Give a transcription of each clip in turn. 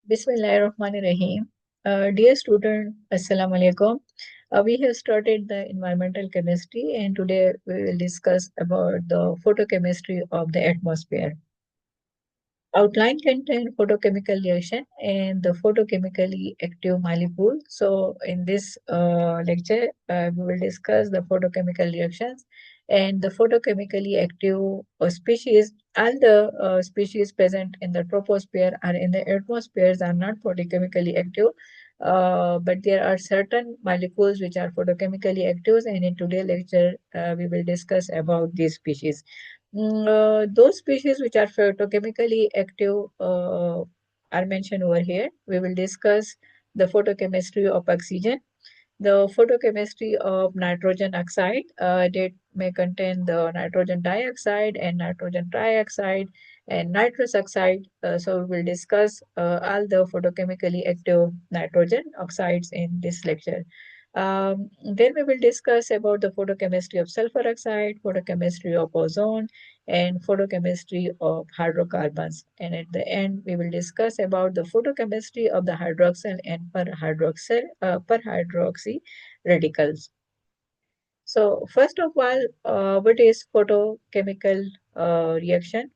Bismillahirrahmanirrahim. Dear student, Assalamu alaikum. We have started the environmental chemistry and today we will discuss about the photochemistry of the atmosphere. Outline contain photochemical reaction and the photochemically active molecule. So in this lecture, we will discuss the photochemical reactions and the photochemically active species. All the species present in the troposphere or in the atmospheres are not photochemically active, but there are certain molecules which are photochemically active. And in today's lecture, we will discuss about these species. Those species which are photochemically active are mentioned over here. We will discuss the photochemistry of oxygen, the photochemistry of nitrogen oxide that may contain the nitrogen dioxide and nitrogen trioxide and nitrous oxide. So we will discuss all the photochemically active nitrogen oxides in this lecture. Then we will discuss about the photochemistry of sulfur oxide, photochemistry of ozone, and photochemistry of hydrocarbons. And at the end, we will discuss about the photochemistry of the hydroxyl and per hydroxy radicals. So first of all, what is photochemical reaction?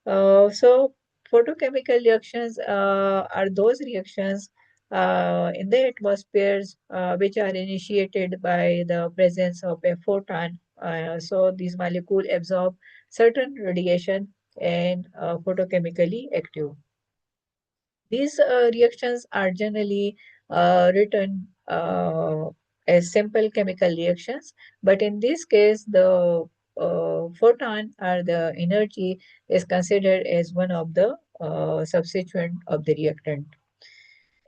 So photochemical reactions are those reactions in the atmospheres which are initiated by the presence of a photon. So these molecules absorb certain radiation and photochemically active. These reactions are generally written as simple chemical reactions, but in this case, the photon or the energy is considered as one of the substituent of the reactant.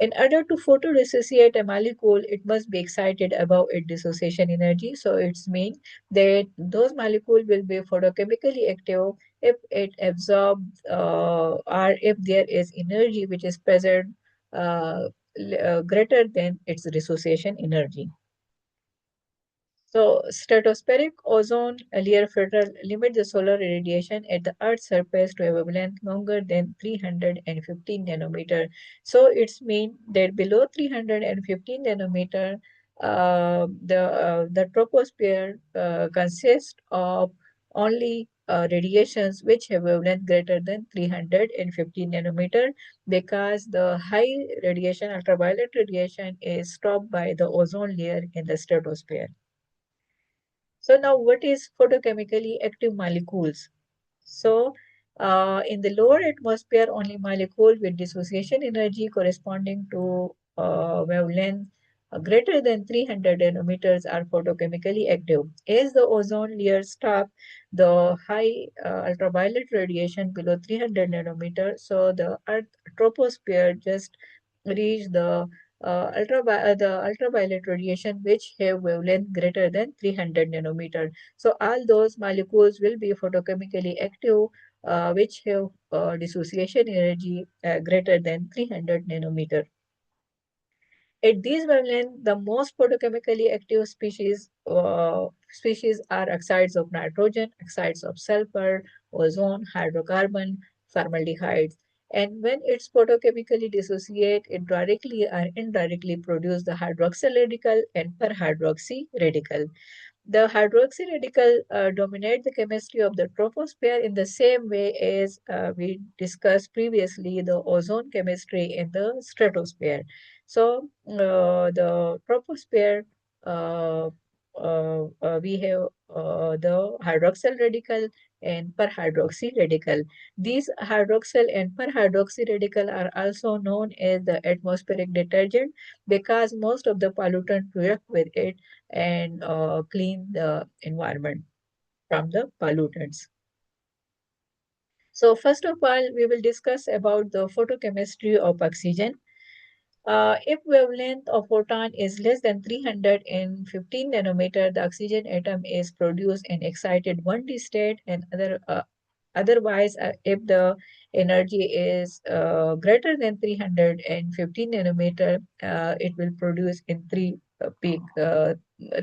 In order to photodissociate a molecule, it must be excited above its dissociation energy. So it's mean that those molecules will be photochemically active if it absorbs or if there is energy which is present greater than its dissociation energy. So, stratospheric ozone layer filter limit the solar radiation at the Earth's surface to a wavelength longer than 315 nanometer. So, it's mean that below 315 nanometer, the troposphere consists of only radiations which have wavelength greater than 315 nanometer because the high radiation, ultraviolet radiation, is stopped by the ozone layer in the stratosphere. So now what is photochemically active molecules? So in the lower atmosphere, only molecule with dissociation energy corresponding to wavelength greater than 300 nanometers are photochemically active. As the ozone layer stops the high ultraviolet radiation below 300 nanometers, so the Earth troposphere just reach the ultraviolet radiation which have wavelength greater than 300 nanometer. So all those molecules will be photochemically active which have dissociation energy greater than 300 nanometer. At these wavelengths, the most photochemically active species are oxides of nitrogen, oxides of sulfur, ozone, hydrocarbon, formaldehydes. And when it's photochemically dissociate, it directly or indirectly produce the hydroxyl radical and perhydroxy radical. The hydroxy radical dominate the chemistry of the troposphere in the same way as we discussed previously the ozone chemistry in the stratosphere. So the troposphere, we have the hydroxyl radical and perhydroxy radical. These hydroxyl and perhydroxy radical are also known as the atmospheric detergent because most of the pollutant react with it and clean the environment from the pollutants. So first of all, we will discuss about the photochemistry of oxygen. If wavelength of photon is less than 315 nanometer, the oxygen atom is produced in excited 1D state and otherwise, if the energy is greater than 315 nanometer, it will produce in three peak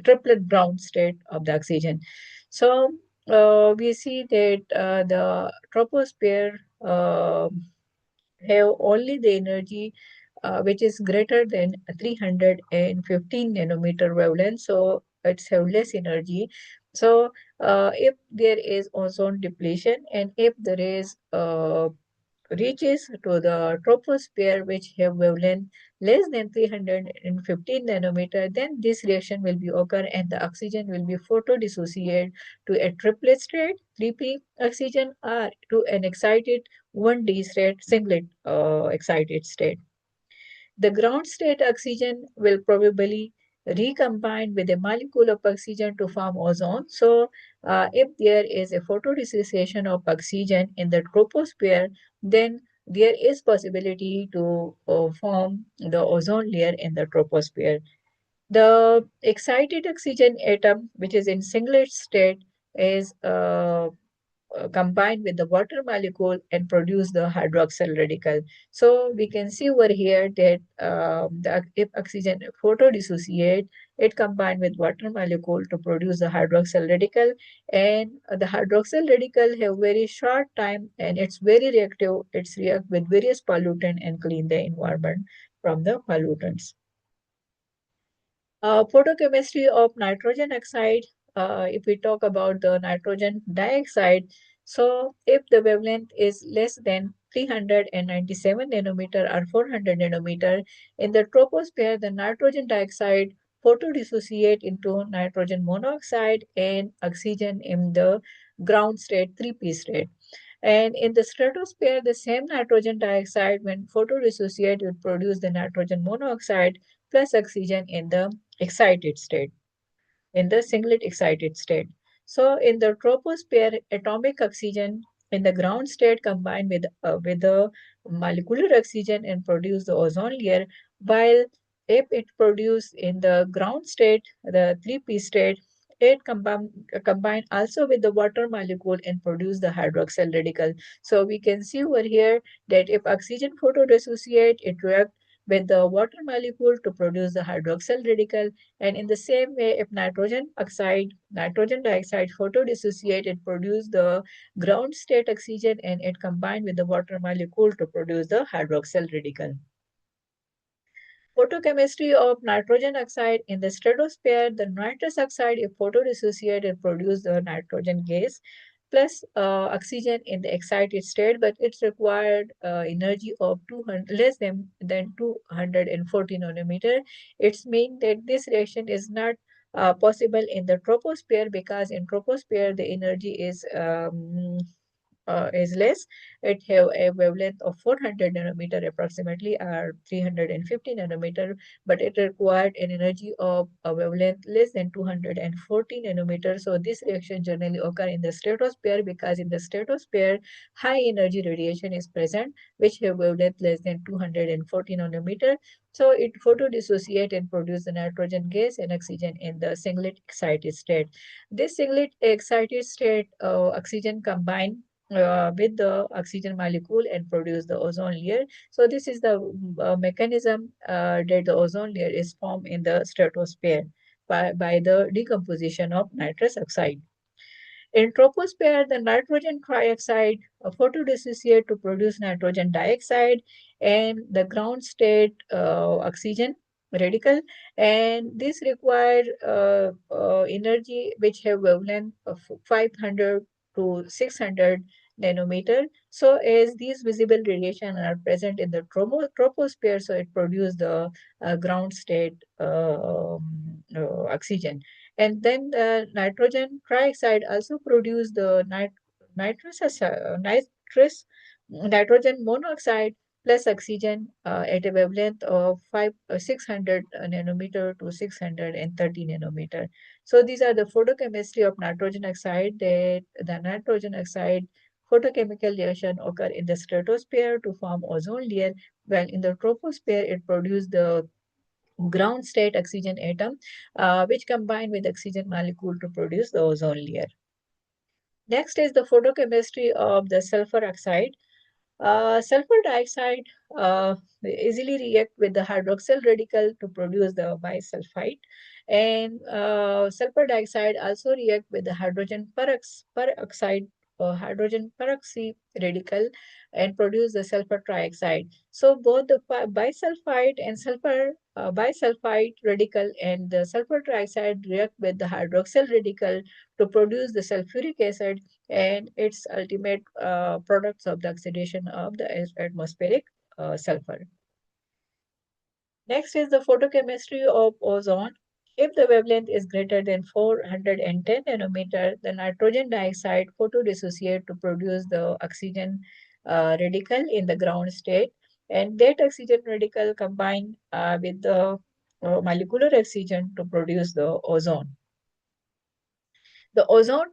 triplet brown state of the oxygen. So we see that the troposphere have only the energy which is greater than 315 nanometer wavelength, so it's have less energy. So if there is ozone depletion and if there is reaches to the troposphere which have wavelength less than 315 nanometer, then this reaction will be occur and the oxygen will be photodissociated to a triplet state, 3p oxygen, or to an excited 1d state, singlet excited state. The ground state oxygen will probably recombine with a molecule of oxygen to form ozone. So, if there is a photodissociation of oxygen in the troposphere, then there is possibility to form the ozone layer in the troposphere. The excited oxygen atom, which is in singlet state, is combine with the water molecule and produce the hydroxyl radical. So we can see over here that if oxygen photodissociate, it combined with water molecule to produce the hydroxyl radical, and the hydroxyl radical have very short time and it's very reactive. It's react with various pollutant and clean the environment from the pollutants. Photochemistry of nitrogen oxide, if we talk about the nitrogen dioxide, so if the wavelength is less than 397 nanometer or 400 nanometer, in the troposphere, the nitrogen dioxide photodissociate into nitrogen monoxide and oxygen in the ground state, 3p state. And in the stratosphere, the same nitrogen dioxide, when photodissociate, will produce the nitrogen monoxide plus oxygen in the excited state, in the singlet excited state. So in the troposphere, atomic oxygen in the ground state combine with the molecular oxygen and produce the ozone layer, while if it produce in the ground state, the 3p state, it combine also with the water molecule and produce the hydroxyl radical. So we can see over here that if oxygen photodissociate, it react with the water molecule to produce the hydroxyl radical, and in the same way, if nitrogen dioxide photodissociate, it produce the ground state oxygen and it combined with the water molecule to produce the hydroxyl radical. Photochemistry of nitrogen oxide in the stratosphere, the nitrous oxide, if photodissociated, produce the nitrogen gas plus oxygen in the excited state, but it's required energy of 200 less than 240 nanometer. It's mean that this reaction is not possible in the troposphere because in troposphere the energy is less. It have a wavelength of 400 nanometer approximately or 350 nanometer, but it required an energy of a wavelength less than 240 nanometer. So this reaction generally occur in the stratosphere because in the stratosphere high energy radiation is present which have wavelength less than 240 nanometer. So it photodissociate and produce the nitrogen gas and oxygen in the singlet excited state. This singlet excited state oxygen combine with the oxygen molecule and produce the ozone layer. So this is the mechanism that the ozone layer is formed in the stratosphere by the decomposition of nitrous oxide. In troposphere, the nitrogen trioxide photodissociate to produce nitrogen dioxide and the ground state oxygen radical, and this require energy which have wavelength of 500 to 600 nanometer. So as these visible radiation are present in the troposphere, so it produce the ground state oxygen. And then the nitrogen trioxide also produce the nitrogen monoxide plus oxygen at a wavelength of 600 nanometer to 630 nanometer. So these are the photochemistry of nitrogen oxide, that the nitrogen oxide photochemical reaction occur in the stratosphere to form ozone layer, while in the troposphere it produce the ground state oxygen atom, which combine with oxygen molecule to produce the ozone layer. Next is the photochemistry of the sulfur oxide. Sulfur dioxide easily react with the hydroxyl radical to produce the bisulfite, and sulfur dioxide also react with the hydrogen peroxide hydrogen peroxide radical and produce the sulfur trioxide. So both the bisulfite and sulfur bisulfite radical and the sulfur trioxide react with the hydroxyl radical to produce the sulfuric acid and its ultimate products of the oxidation of the atmospheric sulfur. Next is the photochemistry of ozone. If the wavelength is greater than 410 nanometer, the nitrogen dioxide photodissociate to produce the oxygen radical in the ground state, and that oxygen radical combine with the molecular oxygen to produce the ozone. The ozone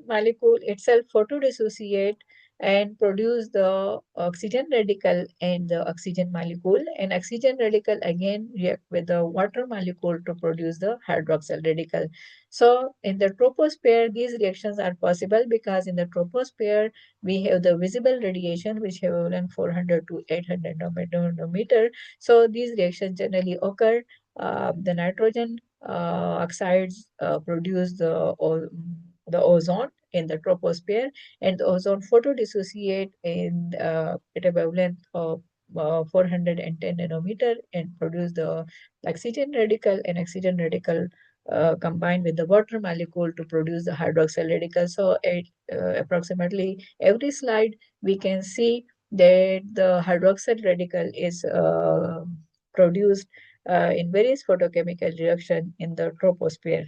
molecule itself photodissociate and produce the oxygen radical and the oxygen molecule. And oxygen radical again react with the water molecule to produce the hydroxyl radical. So in the troposphere, these reactions are possible because in the troposphere, we have the visible radiation which have wavelength 400 to 800 nanometer. So these reactions generally occur. The nitrogen oxides produce the ozone in the troposphere, and the ozone photodissociate in at a wavelength of 410 nanometer and produce the oxygen radical, and oxygen radical combine with the water molecule to produce the hydroxyl radical. So at approximately every slide, we can see that the hydroxyl radical is produced in various photochemical reaction in the troposphere.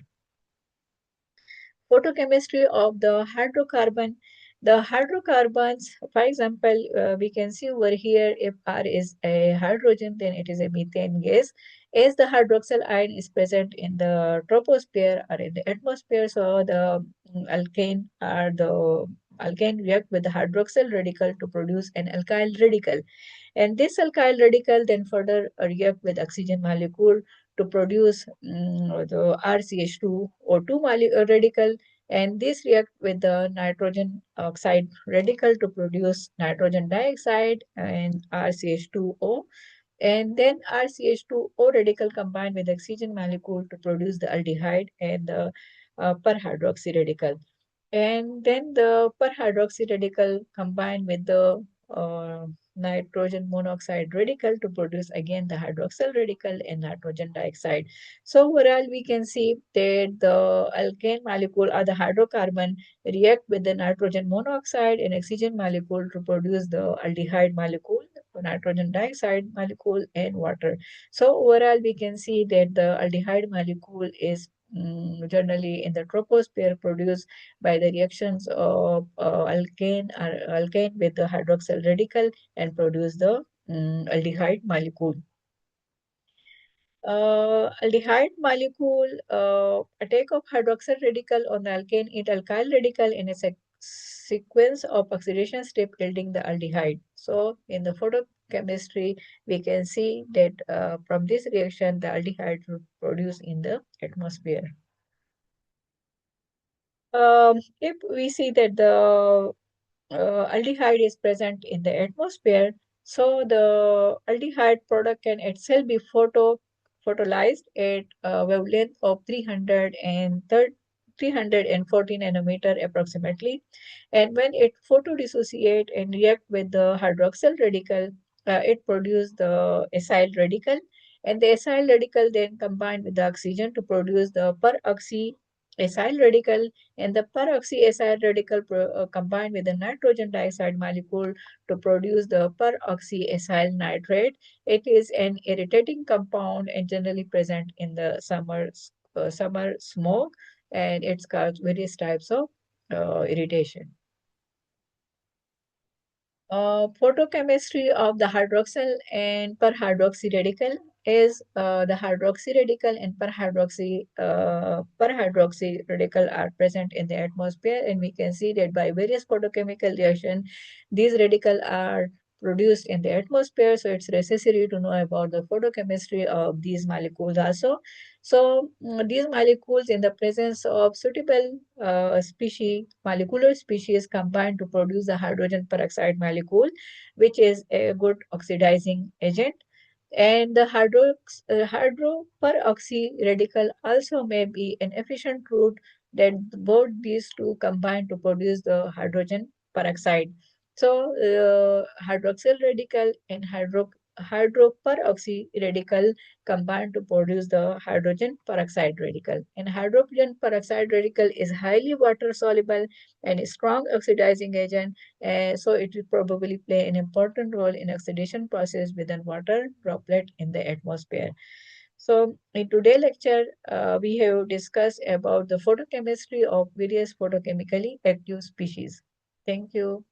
Photochemistry of the hydrocarbon. The hydrocarbons, for example, we can see over here if R is a hydrogen, then it is a methane gas. As the hydroxyl ion is present in the troposphere or in the atmosphere, so the alkane react with the hydroxyl radical to produce an alkyl radical. And this alkyl radical then further react with oxygen molecule to produce the RCH2O2 radical, and this react with the nitrogen oxide radical to produce nitrogen dioxide and RCH2O, and then RCH2O radical combined with oxygen molecule to produce the aldehyde and the perhydroxy radical. And then the perhydroxy radical combined with the uh, nitrogen monoxide radical to produce again the hydroxyl radical and nitrogen dioxide. So overall, we can see that the alkane molecule or the hydrocarbon react with the nitrogen monoxide and oxygen molecule to produce the aldehyde molecule, nitrogen dioxide molecule, and water. So overall, we can see that the aldehyde molecule is generally in the troposphere produced by the reactions of alkane with the hydroxyl radical and produce the aldehyde molecule. Aldehyde molecule attack of hydroxyl radical on the alkane it alkyl radical in a sequence of oxidation step yielding the aldehyde. So in the photochemistry, we can see that from this reaction, the aldehyde will produce in the atmosphere. If we see that the aldehyde is present in the atmosphere, so the aldehyde product can itself be photolyzed at a wavelength of 340 nanometer approximately. And when it photodissociate and react with the hydroxyl radical, it produces the acyl radical. And the acyl radical then combined with the oxygen to produce the peroxy acyl radical, and the peroxyacyl radical combined with the nitrogen dioxide molecule to produce the peroxyacyl nitrate. It is an irritating compound and generally present in the summer smoke, and it's caused various types of irritation. Photochemistry of the hydroxyl and perhydroxy radical is the hydroxy radical and perhydroxy radical are present in the atmosphere, and we can see that by various photochemical reaction these radical are produced in the atmosphere. So it's necessary to know about the photochemistry of these molecules also. So these molecules in the presence of suitable molecular species combine to produce the hydrogen peroxide molecule, which is a good oxidizing agent. And the hydroperoxy radical also may be an efficient route that both these two combine to produce the hydrogen peroxide. So, hydroxyl radical and hydroperoxy radical combine to produce the hydrogen peroxide radical. And hydrogen peroxide radical is highly water soluble and a strong oxidizing agent, so it will probably play an important role in oxidation process within water droplet in the atmosphere. So in today's lecture, we have discussed about the photochemistry of various photochemically active species. Thank you.